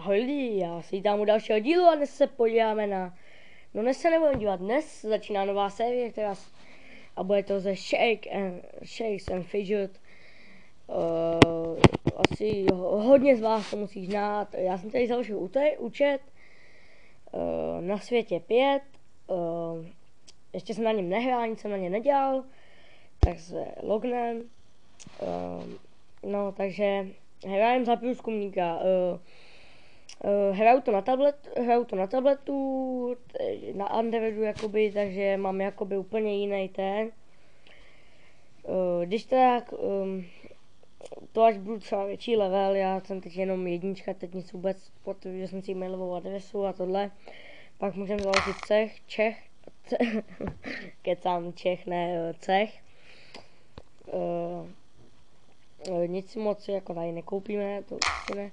Ahoj lidi, já si vítám u dalšího dílu a dnes se podíváme na... No dnes se nebudeme dívat, dnes začíná nová série, která... A bude to ze Shakes and Fidget. Asi hodně z vás to musí znát. Já jsem tady založil účet na světě 5. Ještě jsem na něm nehrál, nic jsem na ně nedělal. Tak se lognem. No takže hrajem za průzkumníka. Hraju to na tabletu, na Androidu jakoby, takže mám jakoby úplně jiný ten. Když tak, to až budu třeba větší level, já jsem teď jenom jednička, teď nic vůbec, protože jsem si mailovou adresu a tohle. Pak můžeme založit kecám Čech, ne cech. Nic si moc jako tady nekoupíme, to určitě ne.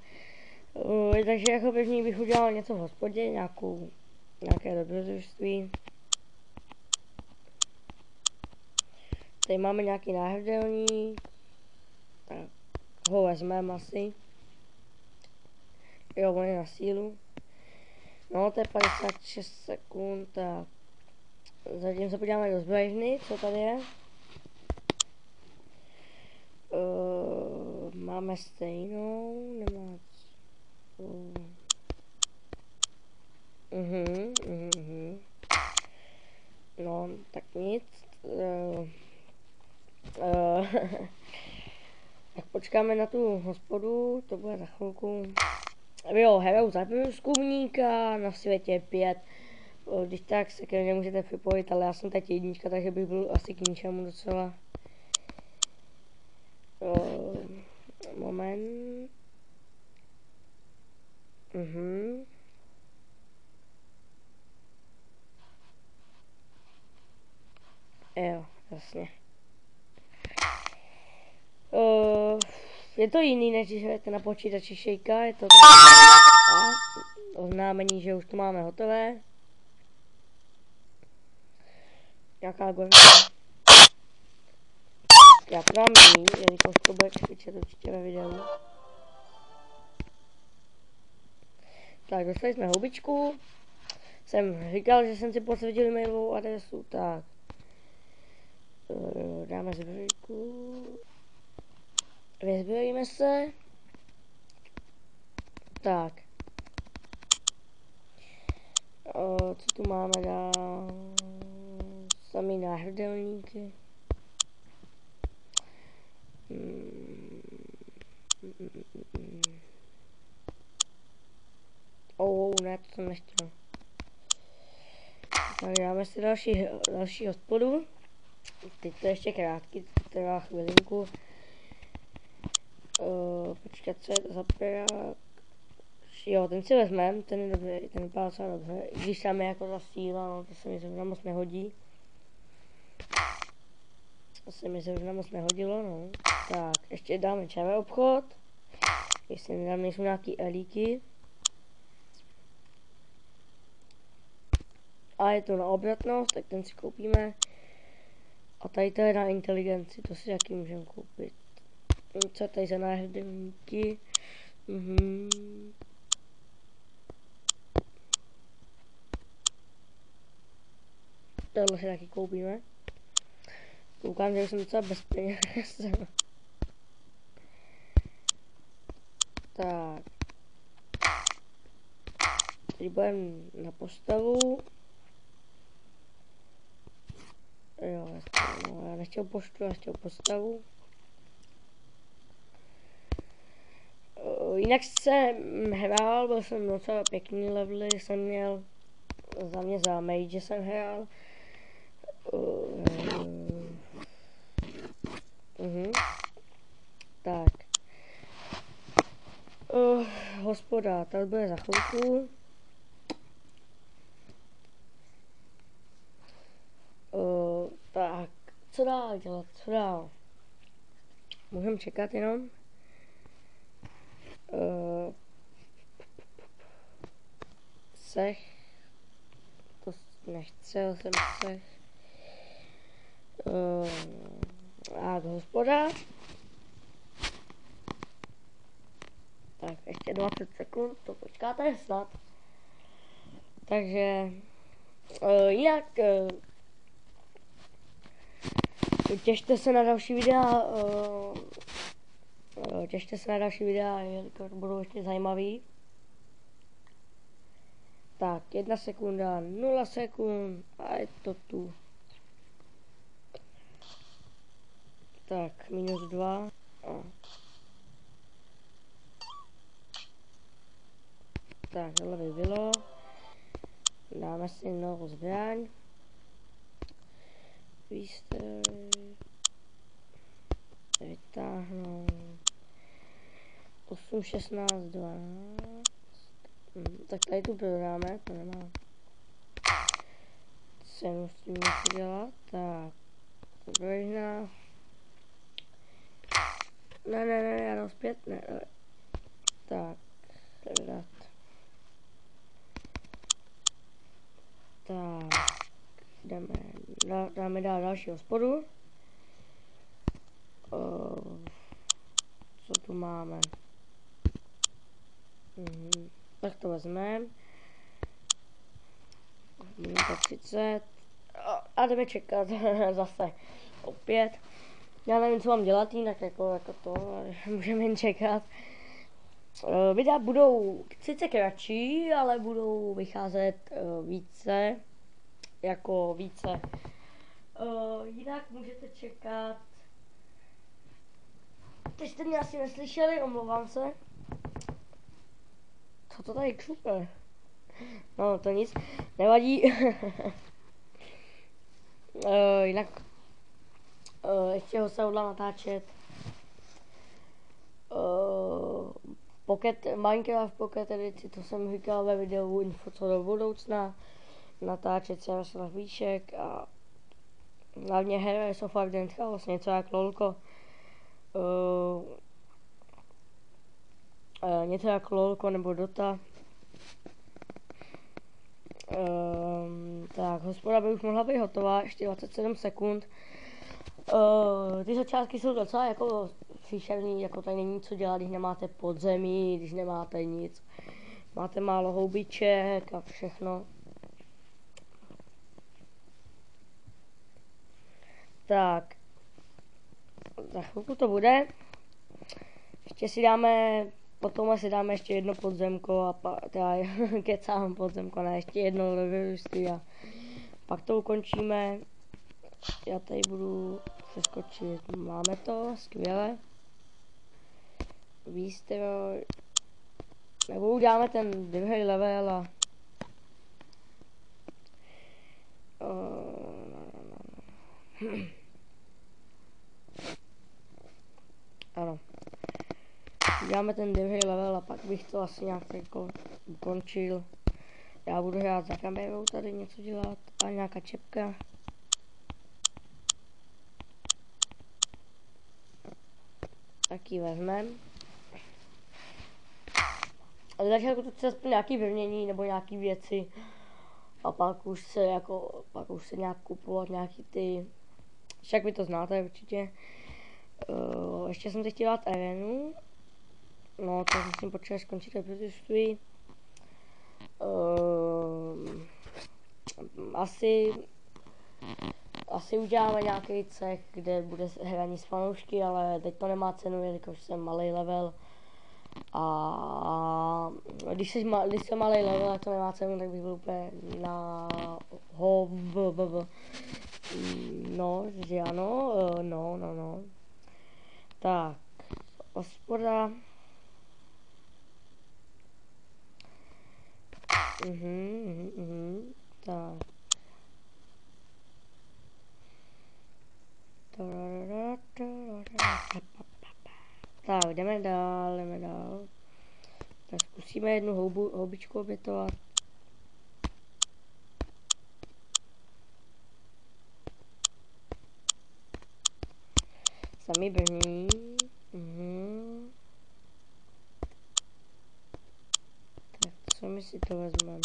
Takže jako první bych udělal něco v hospodě, nějaké dobrodružství. Tady máme nějaký náhrdelník, tak ho vezmeme asi. Jo, on je na sílu. No, to je 56 sekund, tak zatím se podíváme do zbrojovny, co tady je. Máme stejnou, nemá. No, tak nic. Tak počkáme na tu hospodu, to bude za chvilku. Jo, hraju za průzkumníka na světě 5. Když tak se ke mně můžete připojit, ale já jsem teď jednička, takže bych byl asi k ničemu docela. Moment. Jo, jasně. Je to jiný, než když hrajete na počítači Shakea, je to oznámení, že už to máme hotové. Jaká gorka? Já to dám míň, jelikož to bude křičet určitě ve videu. Tak, dostali jsme houbičku. Jsem říkal, že jsem si potvrdil e-mailovou adresu, tak. Dáme zbrojku. Vyzbrojíme se. Tak. Co tu máme dál? Samý náhrdelníky. Ne, to jsem nechtěl. Tak dáme si další hospodu. Teď to ještě krátký, to trvá chvilinku. Počkat, co je to za perák? Jo, ten si vezmeme, ten je dobrý, ten vypadá docela dobře. Když tam je jako ta síla, no to se mi zrovna moc nehodí. To se mi zrovna moc nehodilo, no. Tak, ještě dáme červený obchod. Jestli nedám, nejsou nějaký elíky. A je to na obratnost, tak ten si koupíme. A tady to je na inteligenci, to si taky můžeme koupit. Co tady za náhrdelníky? Tohle si taky koupíme. Koukám, že jsem docela bez peněz. Tak. Teď budeme na postavu. Jo, no, já nechtěl poštu, já chtěl postavu. Jinak jsem hrál, byl jsem docela pěkný levely, jsem měl za mě za mage jsem hrál. Tak. Hospoda, tady bude za chvilku. Tak, co dál dělat, co dál? Můžeme čekat jenom. Cech. To nechcel jsem cech. Tak, hospoda. Tak, ještě 20 sekund, to počkáte snad. Takže jinak těšte se na další videa, jelikož budou ještě zajímavý. Tak, 1 sekunda, 0 sekund a je to tu. Tak, -2. Tak, tohle by bylo. Dáme si novou zbraň. Výstroj. Vytáhnout. 8, 16, 12. Tak tady tu prodáme, to nemá cenu s tím něco dělat. Tak, běžná. Ne, já dám zpět, ne. Tak, prodat. Tak, dáme dál další hospodu. Co tu máme? Tak to vezmeme. Minuta 30. A jdeme čekat zase. Opět. Já nevím, co mám dělat jinak, jako to, můžeme jen čekat. Videa budou sice kratší, ale budou vycházet více. Jinak můžete čekat. Teď jste mě asi neslyšeli, omlouvám se. Co to tady křupe? No, to nic, nevadí. Jinak ještě ho se hodlám natáčet. Minecraft Pocket edici, to jsem říkal ve videu info co do budoucna. Natáčet se Jaroslav Víšek a hlavně Heroes of Ardent Chaos, něco jak lolko. Něco jak lolko nebo Dota. Tak, hospoda by už mohla být hotová, ještě 27 sekund. Ty začátky jsou docela jako příšerný, jako tady není co dělat, když nemáte podzemí, když nemáte nic. Máte málo houbiček a všechno. Tak, za chvilku to bude. Ještě si dáme, potom si dáme ještě jedno podzemko a teda kecám podzemko, ne, ještě jedno levelství a pak to ukončíme. Já tady budu přeskočit, máme to, skvěle. Výstroj, nebo uděláme ten druhý level a ano. Uděláme ten druhý level a pak bych to asi nějak jako ukončil. Já budu hrát za kamerou tady něco dělat a nějaká čepka. Tak ji vezmeme. A začátku to chce aspoň nějaký vymění nebo nějaký věci. A pak už se nějak kupovat nějaký ty. Však vy to znáte určitě. Ještě jsem si chtěl dát arenu. No, to musím potřebovat skončit dobrodružství. Asi uděláme nějaký cech, kde bude hraní s fanoušky, ale teď to nemá cenu, jelikož jsem malý level. A když jsem malý level a to nemá cenu, tak bych byl úplně na no, že ano, no. Tak, hospoda. Tak. Tak, jdeme dál. Tak zkusíme jednu houbičku obětovat. Samý brní. Tak co my si to vezmeme?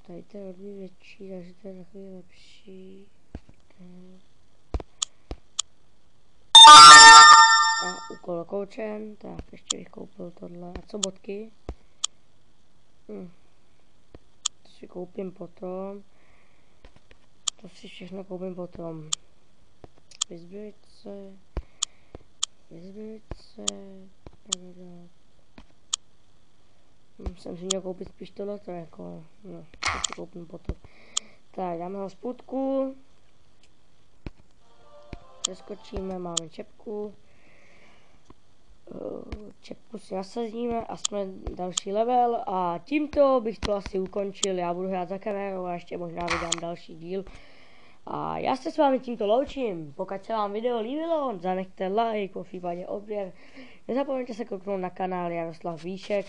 Tady to je hodně větší, takže to je takový lepší. A úkol dokončen, tak ještě bych koupil tohle. A co bodky? To si koupím potom. To si všechno koupím potom. Vyzbrojit se. Jsem si měl koupit spíš tohle, to jako, no, to si koupím potom. Tak, dáme hospodku. Přeskočíme, máme čepku. Čepku si nasadíme a jsme další level a tímto bych to asi ukončil. Já budu hrát za kamerou a ještě možná vydám další díl. A já se s vámi tímto loučím. Pokud se vám video líbilo, zanechte like, po případě odběr. Nezapomeňte se kouknout na kanál Jaroslav Víšek.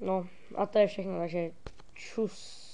No a to je všechno, takže čus.